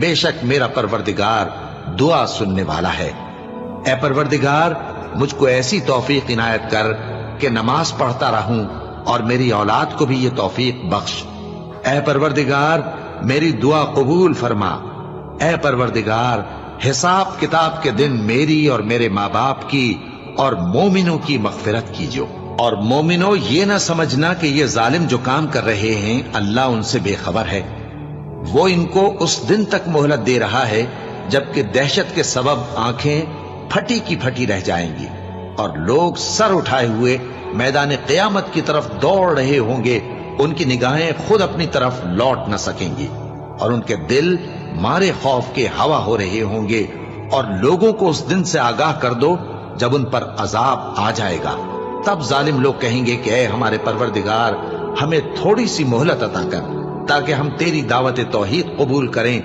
बेशक मेरा परवरदिगार दुआ सुनने वाला है। ए परवरदिगार, मुझको ऐसी तौफीक इनायत कर कि नमाज पढ़ता रहूं और मेरी औलाद को भी ये तौफीक बख्श। ए परवरदिगार, मेरी दुआ कबूल फरमा। ए परवरदिगार, हिसाब किताब के दिन मेरी और मेरे माँ बाप की और मोमिनों की मगफिरत कीजिए। और मोमिनो, ये ना समझना कि ये जालिम जो काम कर रहे हैं अल्लाह उनसे बेखबर है। वो इनको उस दिन तक मोहलत दे रहा है जबकि दहशत के सबब आंखें फटी की फटी रह जाएंगी और लोग सर उठाए हुए मैदान क़यामत की तरफ दौड़ रहे होंगे। उनकी निगाहें खुद अपनी तरफ लौट न सकेंगी और उनके दिल मारे खौफ के हवा हो रहे होंगे। और लोगों को उस दिन से आगाह कर दो जब उन पर अजाब आ जाएगा। तब जालिम लोग कहेंगे कि ऐ हमारे परवरदिगार, हमें थोड़ी सी मोहलत अता कर ताकि हम तेरी दावत तौहीद कबूल करें